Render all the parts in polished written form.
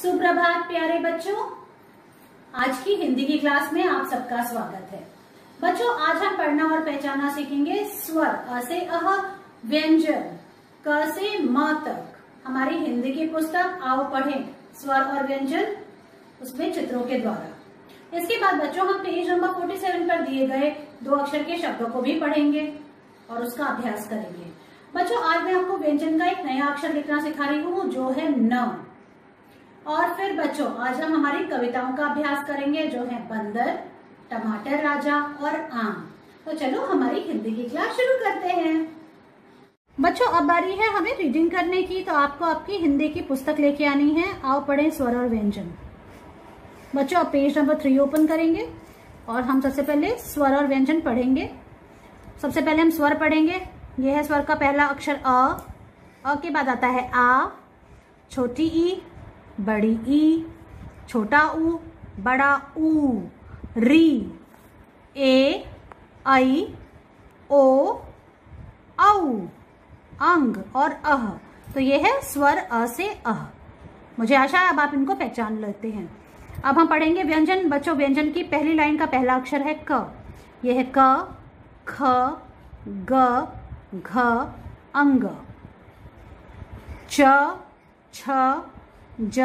सुप्रभात प्यारे बच्चों, आज की हिंदी की क्लास में आप सबका स्वागत है। बच्चों, आज हम पढ़ना और पहचानना सीखेंगे स्वर अ से अह, व्यंजन क से म तक। हमारी हिंदी की पुस्तक आओ पढ़ें स्वर और व्यंजन, उसमें चित्रों के द्वारा। इसके बाद बच्चों हम पेज नंबर 47 पर दिए गए 2 अक्षर के शब्दों को भी पढ़ेंगे और उसका अभ्यास करेंगे। बच्चों, आज मैं आपको व्यंजन का एक नया अक्षर लिखना सिखा रही हूँ जो है न। और फिर बच्चों आज हम हमारी कविताओं का अभ्यास करेंगे जो है बंदर, टमाटर राजा और आम। तो चलो हमारी हिंदी की क्लास शुरू करते हैं। बच्चों, अब बारी है हमें रीडिंग करने की, तो आपको आपकी हिंदी की पुस्तक लेके आनी है। आओ पढ़ें स्वर और व्यंजन। बच्चों, अब पेज नंबर 3 ओपन करेंगे और हम सबसे पहले स्वर और व्यंजन पढ़ेंगे। सबसे पहले हम स्वर पढ़ेंगे। यह है स्वर का पहला अक्षर अ के बाद आता है आ, छोटी ई, बड़ी ई, छोटा ऊ, बड़ा ऊ, री, ए, आई, ओ, औ, अंग और अह। तो ये है स्वर अ से अह। मुझे आशा है अब आप इनको पहचान लेते हैं। अब हम पढ़ेंगे व्यंजन। बच्चों, व्यंजन की पहली लाइन का पहला अक्षर है क। यह है क, ख, ग, घ, अंग, च, छ, ज,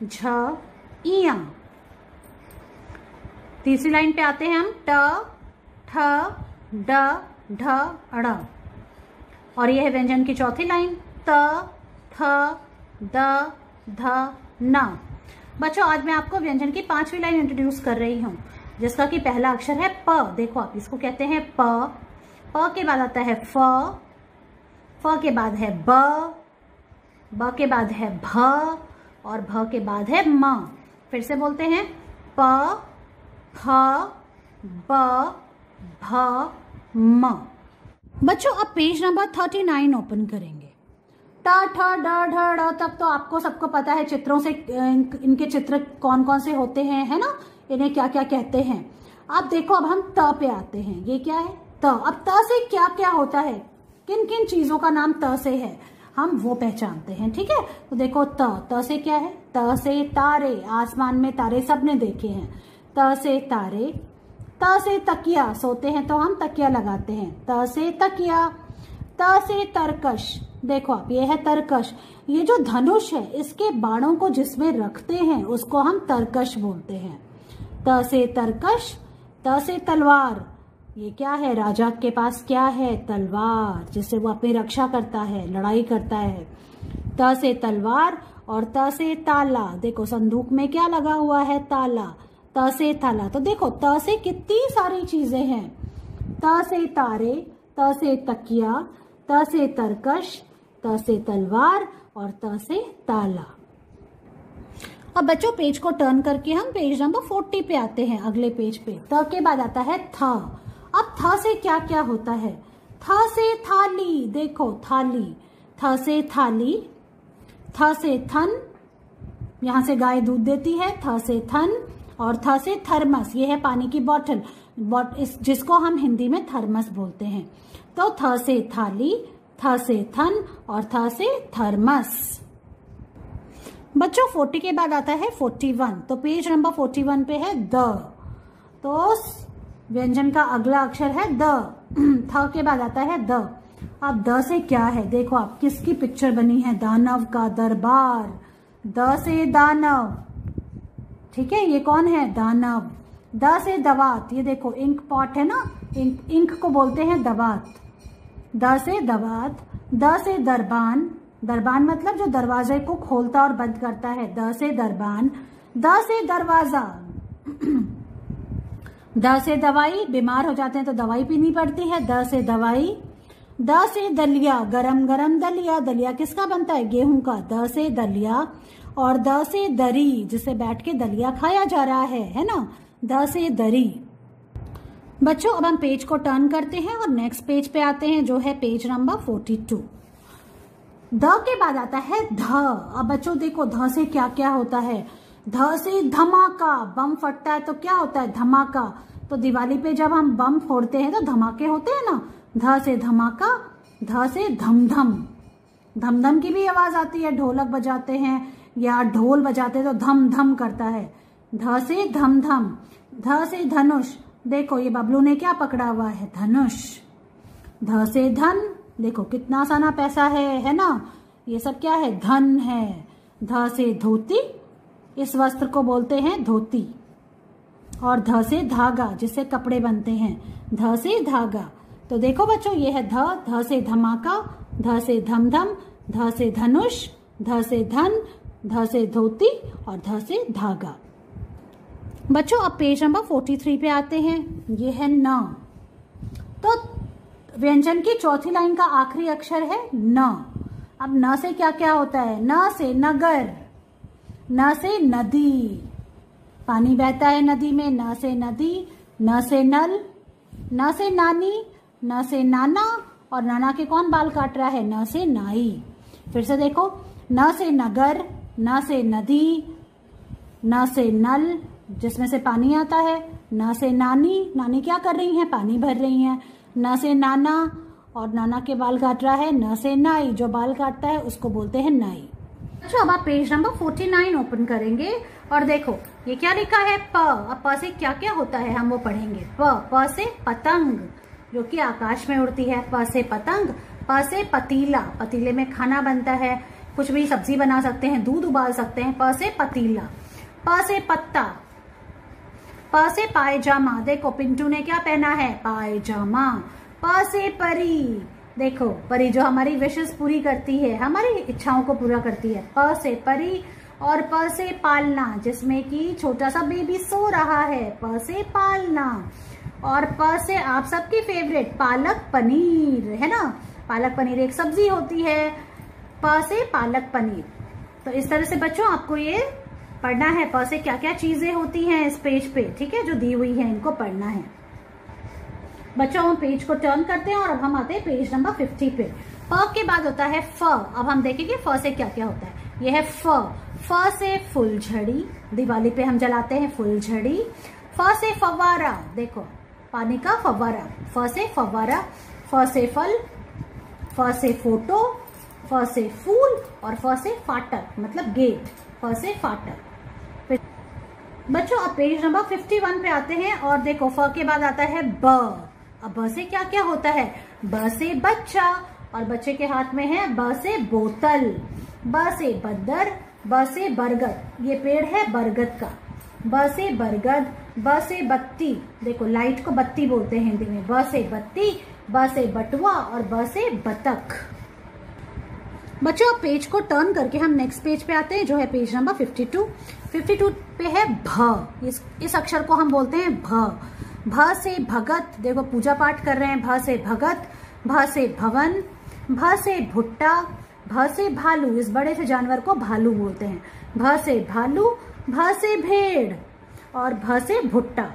झ, इया। तीसरी लाइन पे आते हैं हम ट, ठ, ड, ढ, अड़। और यह है व्यंजन की चौथी लाइन त, थ, द, ध, न। बच्चों, आज मैं आपको व्यंजन की 5वीं लाइन इंट्रोड्यूस कर रही हूँ जिसका कि पहला अक्षर है प। देखो आप इसको कहते हैं प। प के बाद आता है फ के बाद है ब के बाद है भ और भ के बाद है म। फिर से बोलते हैं प, फ, ब, भ, म। बच्चों, अब पेज नंबर 39 ओपन करेंगे। ट, ठ, ड, ढ, ड़ तक तो आपको सबको पता है चित्रों से इनके चित्र कौन कौन से होते हैं, है ना, इन्हें क्या क्या कहते हैं। अब देखो, अब हम त पे आते हैं। ये क्या है? त। अब त से क्या क्या होता है, किन किन चीजों का नाम त से है, हम वो पहचानते हैं। ठीक है, तो देखो त से क्या है? त से तारे, आसमान में तारे सबने देखे हैं। त से तारे। त से तकिया, सोते हैं तो हम तकिया लगाते हैं। त से तकिया। त से तरकश। देखो आप, ये है तरकश। ये जो धनुष है इसके बाणों को जिसमें रखते हैं उसको हम तरकश बोलते हैं। त से तरकश। त से तलवार। ये क्या है? राजा के पास क्या है? तलवार, जिससे वो अपनी रक्षा करता है, लड़ाई करता है। त से तलवार। और त से ताला। देखो संदूक में क्या लगा हुआ है? ताला। त से ताला। तो देखो त से कितनी सारी चीजें हैं। त से तारे, त से तकिया, त से तरकश, त से तलवार और त से ताला। अब बच्चों, पेज को टर्न करके हम पेज नंबर 40 पे आते हैं, अगले पेज पे। त के बाद आता है थ। अब थ से क्या क्या होता है? थ से थाली। देखो थाली। थ से थाली। थ से थन, यहां से गाय दूध देती है। थ से थन। और थ से थर्मस, ये है पानी की बोतल, जिसको हम हिंदी में थर्मस बोलते हैं। तो थ से थाली, थ से थन और थ से थर्मस। बच्चों, 40 के बाद आता है 41। तो पेज नंबर 41 पे है द। तो व्यंजन का अगला अक्षर है द। थ के बाद आता है द। अब द से क्या है? देखो आप, किसकी पिक्चर बनी है? दानव का दरबार। द से दानव। ठीक है, ये कौन है? दानव। द से दवात। ये देखो इंक पॉट है ना, इंक को बोलते हैं दवात। द से दवात। द से दरबान। दरबान मतलब जो दरवाजे को खोलता और बंद करता है। द से दरबान। द से दरवाजा। द से दवाई, बीमार हो जाते हैं तो दवाई पीनी पड़ती है। द से दवाई। द से दलिया, गरम गरम दलिया। दलिया किसका बनता है? गेहूं का। द से दलिया। और द से दरी, जिससे बैठ के दलिया खाया जा रहा है ना। द से दरी। बच्चों, अब हम पेज को टर्न करते हैं और नेक्स्ट पेज पे आते हैं जो है पेज नंबर 42। ध के बाद आता है ध। अब बच्चों देखो, ध से क्या क्या होता है? ध से धमाका। बम फटता है तो क्या होता है? धमाका। तो दिवाली पे जब हम बम फोड़ते हैं तो धमाके होते हैं ना। ध से धमाका। ध से धमधम। धमधम की भी आवाज आती है, ढोलक बजाते हैं या ढोल बजाते तो धम धम करता है। ध से धम धम, ध से धनुष, देखो ये बबलू ने क्या पकड़ा हुआ है, धनुष। ध से धन, देखो कितना आसाना पैसा है ना, ये सब क्या है, धन है। ध से धोती, इस वस्त्र को बोलते हैं धोती। और ध से धागा, जिससे कपड़े बनते हैं, ध से धागा। तो देखो बच्चों, ये है ध से धमाका, ध से धमधम, ध से धनुष, ध से धन, ध से धोती और ध से धागा। बच्चों अब पेज नंबर 43 पे आते हैं। ये है न। तो व्यंजन की चौथी लाइन का आखिरी अक्षर है न। अब न से क्या क्या होता है, न से नगर, न से नदी, पानी बहता है नदी में, न से नदी, न से नल, न से नानी, न से नाना, और नाना के कौन बाल काट रहा है, न से नाई। फिर से देखो, न से नगर, न से नदी, न से नल जिसमें से पानी आता है, न से नानी, नानी क्या कर रही हैं, पानी भर रही हैं, न से नाना, और नाना के बाल काट रहा है, न से नाई, जो बाल काटता है उसको बोलते हैं नाई। अच्छा अब आप पेज नंबर 49 ओपन करेंगे और देखो ये क्या लिखा है, प। अब प से क्या क्या होता है हम वो पढ़ेंगे। प से पतंग, जो कि आकाश में उड़ती है, प से पतंग। प से पतीला, पतीले में खाना बनता है, कुछ भी सब्जी बना सकते हैं, दूध उबाल सकते हैं, प से पतीला। प से पत्ता, प से पायजामा, देखो पिंटू ने क्या पहना है, पायजामा। प से परी, देखो परी जो हमारी विशेष पूरी करती है, हमारी इच्छाओं को पूरा करती है, प से परी। और प से पालना, जिसमें कि छोटा सा बेबी सो रहा है, प से पालना। और प से आप सबकी फेवरेट पालक पनीर, है ना, पालक पनीर एक सब्जी होती है, प से पालक पनीर। तो इस तरह से बच्चों आपको ये पढ़ना है, प से क्या क्या चीजें होती हैं इस पेज पे, ठीक है, जो दी हुई है इनको पढ़ना है। बच्चों हम पेज को टर्न करते हैं और अब हम आते हैं पेज नंबर 50 पे। प के बाद होता है फ। अब हम देखेंगे फ से क्या क्या होता है। यह है फ। फ से फुलझड़ी, दिवाली पे हम जलाते हैं फुलझड़ी। फ से फव्वारा, देखो पानी का फव्वारा, फ से फव्वारा। फ से फल, फ से फोटो, फ से फूल और फ से फाटक मतलब गेट, फ से फाटक। बच्चों अब पेज नंबर 51 पे आते हैं और देखो फ के बाद आता है ब। अब ब से क्या क्या होता है, ब से बच्चा, और बच्चे के हाथ में है ब से बोतल। ब से बंदर, ब से बरगद, ये पेड़ है बरगद का। ब से बरगद, ब से बत्ती, देखो लाइट को बत्ती बोलते हैं हिंदी में, ब से बत्ती। ब से बटुआ और ब से बतख। बच्चों अब पेज को टर्न करके हम नेक्स्ट पेज पे आते हैं, जो है पेज नंबर 52। 52 पे है भ। इस अक्षर को हम बोलते हैं भ। भ से भगत, देखो पूजा पाठ कर रहे हैं, भ से भगत। भ से भवन, भ से भुट्टा, भ से भालू, इस बड़े से जानवर को भालू बोलते हैं, भ से भालू। भ से भेड़ और भ से भुट्टा।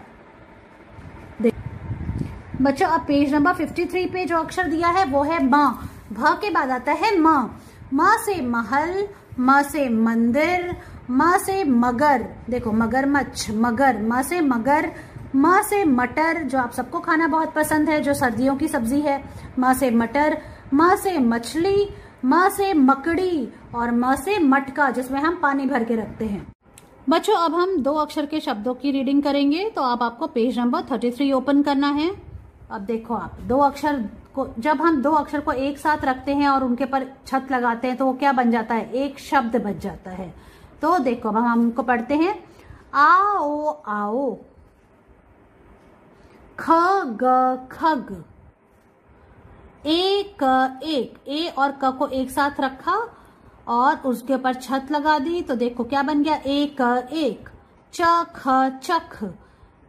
बच्चों अब पेज नंबर 53 पे जो अक्षर दिया है वो है म। भ के बाद आता है म। म से महल, म से मंदिर, म से मगर, देखो मगरमच्छ, मगर, म से मगर। म से मटर, जो आप सबको खाना बहुत पसंद है, जो सर्दियों की सब्जी है, म से मटर। म से मछली, म से मकड़ी और म से मटका, जिसमें हम पानी भर के रखते हैं। बच्चों अब हम दो अक्षर के शब्दों की रीडिंग करेंगे, तो अब आपको पेज नंबर 33 ओपन करना है। अब देखो आप दो अक्षर को, जब हम दो अक्षर को एक साथ रखते हैं और उनके पर छत लगाते हैं तो वो क्या बन जाता है, एक शब्द बच जाता है। तो देखो अब हम उनको पढ़ते हैं। आओ आओ, ख ग खग, एक एक, ए और क को एक साथ रखा और उसके ऊपर छत लगा दी, तो देखो क्या बन गया, एक एक। च ख चख,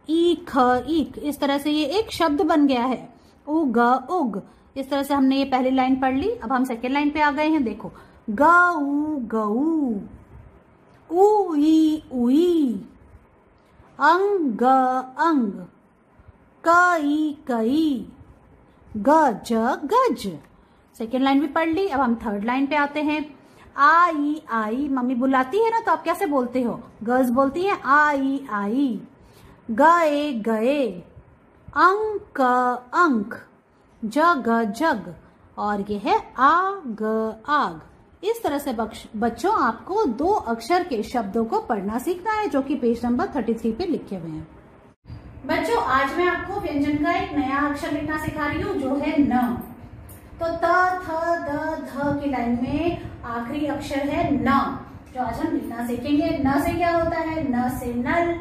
ई ख ईक, इस तरह से ये एक शब्द बन गया है। उग उग, इस तरह से हमने ये पहली लाइन पढ़ ली। अब हम सेकेंड लाइन पे आ गए हैं, देखो गऊ गऊ, उई उई, अंग अंग, कई कई, गज गज। सेकेंड लाइन भी पढ़ ली। अब हम थर्ड लाइन पे आते हैं। आई आई, मम्मी बुलाती है ना तो आप कैसे बोलते हो, गर्ल्स बोलती हैं आई आई। गए गए, अंक अंक, जग जग, और ये है आग आग। इस तरह से बच्चों आपको 2 अक्षर के शब्दों को पढ़ना सीखना है, जो कि पेज नंबर 33 पे लिखे हुए हैं। बच्चों आज मैं आपको व्यंजन का एक नया अक्षर लिखना सिखा रही हूँ, जो है न। तो त, थ, द, ध की लाइन में आखिरी अक्षर है न, जो आज हम लिखना सीखेंगे। न से क्या होता है? न से नल,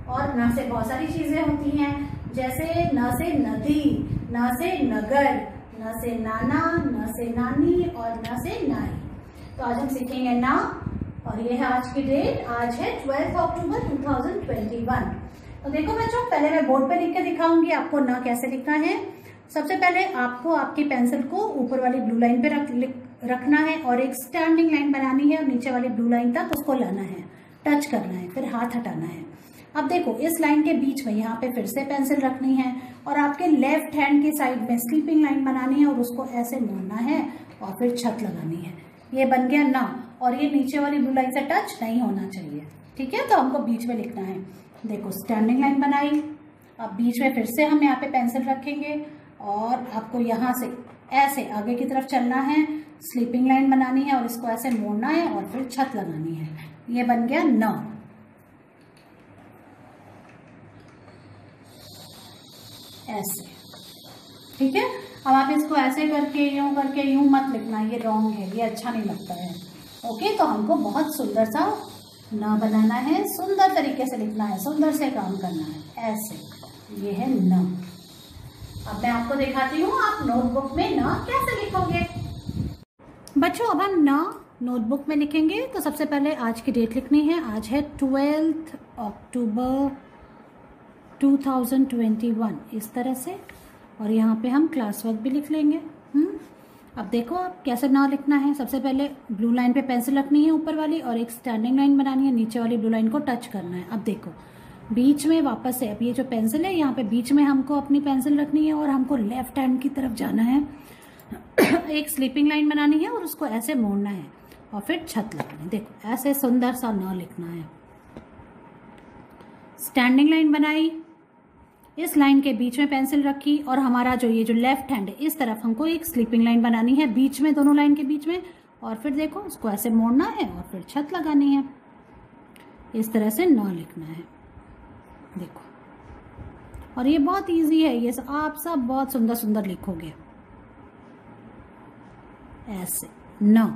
और न से बहुत सारी चीजें होती हैं, जैसे न से नदी, न से नगर, न से नाना, न से नानी और न से नाई। तो आज हम सीखेंगे न, और ये है आज की डेट। आज है 12 अक्टूबर 2021। तो देखो बच्चों, पहले मैं बोर्ड पे लिख के दिखाऊंगी आपको न कैसे लिखना है। सबसे पहले आपको आपकी पेंसिल को ऊपर वाली ब्लू लाइन पे रखना है और एक स्टैंडिंग लाइन बनानी है और नीचे वाली ब्लू लाइन तक उसको लाना है, टच करना है, फिर हाथ हटाना है। अब देखो इस लाइन के बीच में यहाँ पे फिर से पेंसिल रखनी है और आपके लेफ्ट हैंड की साइड में स्लीपिंग लाइन बनानी है और उसको ऐसे मोड़ना है और फिर छत लगानी है। ये बन गया ना, और ये नीचे वाली ब्लू लाइन से टच नहीं होना चाहिए, ठीक है। तो हमको बीच में लिखना है। देखो स्टैंडिंग लाइन बनाई, अब बीच में फिर से हम यहाँ पे पेंसिल रखेंगे और आपको यहाँ से ऐसे आगे की तरफ चलना है, स्लीपिंग लाइन बनानी है और इसको ऐसे मोड़ना है और फिर छत लगानी है। ये बन गया न। ऐसे, ठीक है। अब आप इसको ऐसे करके यूं मत लिखना, ये रॉन्ग है, ये अच्छा नहीं लगता है। ओके, तो हमको बहुत सुंदर सा न बनाना है, सुंदर तरीके से लिखना है, सुंदर से काम करना है। ऐसे, ये है न। अब मैं आपको दिखाती हूँ आप नोटबुक में न कैसे लिखोगे। बच्चों अब हम न नोटबुक में लिखेंगे। तो सबसे पहले आज की डेट लिखनी है। आज है 12 अक्टूबर 2021, इस तरह से, और यहाँ पे हम क्लास वर्क भी लिख लेंगे। अब देखो आप कैसे ना लिखना है। सबसे पहले ब्लू लाइन पे पेंसिल रखनी है ऊपर वाली और एक स्टैंडिंग लाइन बनानी है, नीचे वाली ब्लू लाइन को टच करना है। अब देखो बीच में वापस से, अब ये जो पेंसिल है यहाँ पे बीच में हमको अपनी पेंसिल रखनी है और हमको लेफ्ट हैंड की तरफ जाना है। एक स्लीपिंग लाइन बनानी है और उसको ऐसे मोड़ना है और फिर छत लगानी है। देखो ऐसे सुंदर सा न लिखना है। स्टैंडिंग लाइन बनाई, इस लाइन के बीच में पेंसिल रखी और हमारा जो ये जो लेफ्ट हैंड है इस तरफ हमको एक स्लीपिंग लाइन बनानी है बीच में, दोनों लाइन के बीच में, और फिर देखो उसको ऐसे मोड़ना है और फिर छत लगानी है। इस तरह से न लिखना है, देखो। और ये बहुत इजी है, ये आप सब बहुत सुंदर सुंदर लिखोगे ऐसे न।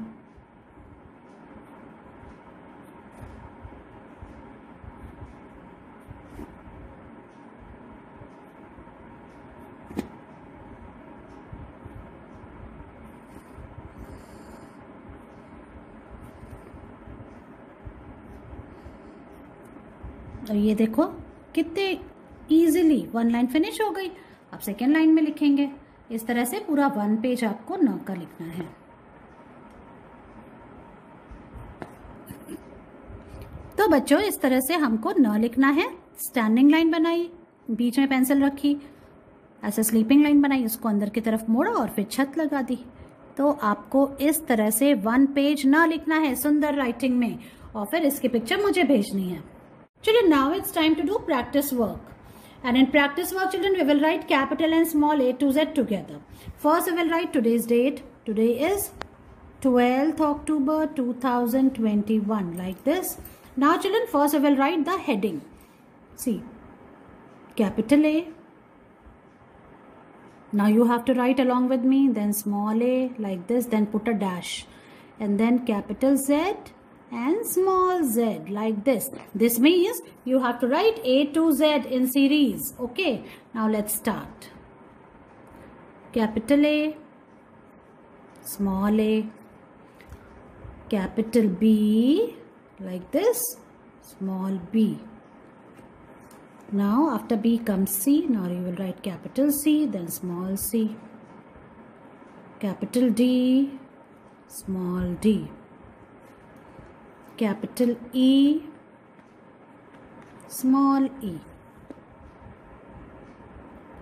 और ये देखो कितने इजीली 1 लाइन फिनिश हो गई। अब सेकेंड लाइन में लिखेंगे। इस तरह से पूरा 1 पेज आपको न का लिखना है। तो बच्चों इस तरह से हमको न लिखना है। स्टैंडिंग लाइन बनाई, बीच में पेंसिल रखी, ऐसे स्लीपिंग लाइन बनाई, उसको अंदर की तरफ मोड़ा और फिर छत लगा दी। तो आपको इस तरह से 1 पेज न लिखना है सुंदर राइटिंग में, और फिर इसकी पिक्चर मुझे भेजनी है। Children, now it's time to do practice work. And in practice work, children, we will write capital and small a to z together. First, we will write today's date. Today is 12th October 2021, like this. Now, children, first we will write the heading. See, capital A. Now, you have to write along with me. Then small a, like this. Then put a dash. And then capital Z. And small z, like this. This means you have to write A to Z in series. Okay, now let's start. Capital A, small a, capital B, like this, small b. Now after B comes C. Now you will write capital C, then small c, capital D, small d, capital E, small e,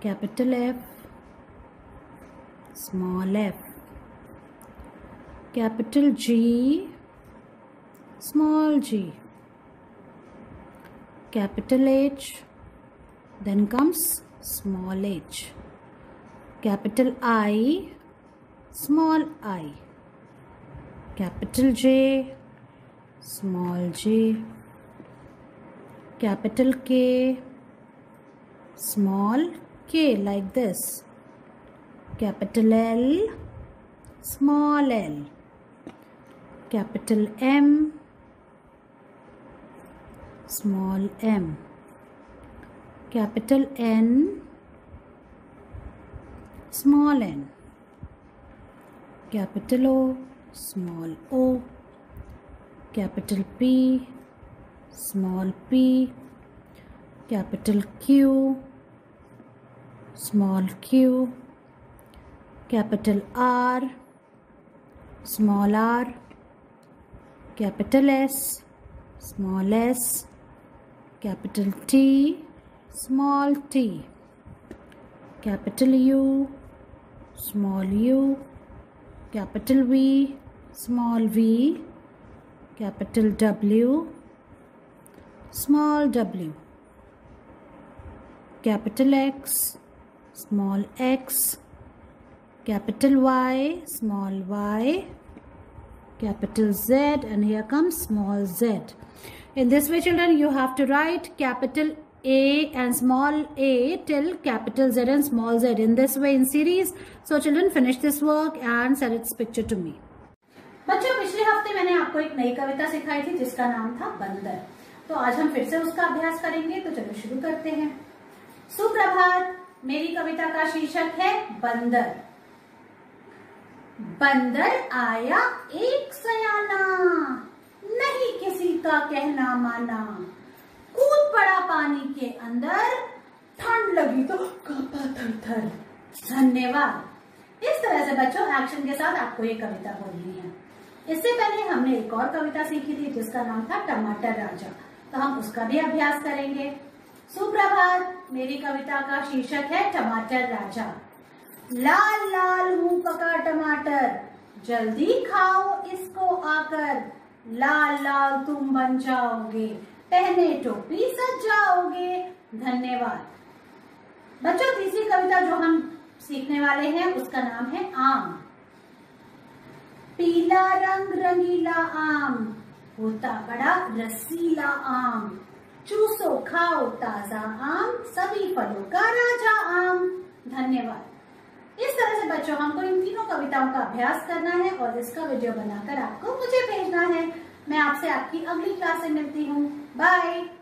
capital F, small f, capital G, small g, capital H, then comes small h, capital I, small I, capital J, small j, capital K, small k, like this, capital L, small l, capital M, small m, capital N, small n, capital O, small o, capital P, small p, capital Q, small q, capital R, small r, capital S, small s, capital T, small t, capital U, small u, capital V, small v, capital W, small w, capital X, small x, capital Y, small y, capital Z, and here comes small z. In this way, children, you have to write capital A and small a till capital Z and small z in this way in series. So children, finish this work and send its picture to me. बच्चों, पिछले हफ्ते मैंने आपको एक नई कविता सिखाई थी जिसका नाम था बंदर। तो आज हम फिर से उसका अभ्यास करेंगे। तो चलो शुरू करते हैं। सुप्रभात, मेरी कविता का शीर्षक है बंदर। बंदर आया एक सयाना, नहीं किसी का कहना माना, कूद पड़ा पानी के अंदर, ठंड लगी तो कांपा थर-थर। धन्यवाद। इस तरह से बच्चों एक्शन के साथ आपको ये कविता बोलनी है। इससे पहले हमने एक और कविता सीखी थी जिसका नाम था टमाटर राजा। तो हम उसका भी अभ्यास करेंगे। सुप्रभात, मेरी कविता का शीर्षक है टमाटर राजा। लाल लाल मुंह पका टमाटर, जल्दी खाओ इसको आकर, लाल लाल तुम बन जाओगे, पहने टोपी सज जाओगे। धन्यवाद। बच्चों, तीसरी कविता जो हम सीखने वाले हैं उसका नाम है आम। पीला रंग रंगीला आम, होता बड़ा रसीला आम, चूसो खाओ ताजा आम, सभी फलों का राजा आम। धन्यवाद। इस तरह से बच्चों हमको इन तीनों कविताओं का अभ्यास करना है और इसका वीडियो बनाकर आपको मुझे भेजना है। मैं आपसे आपकी अगली क्लास में मिलती हूँ। बाय।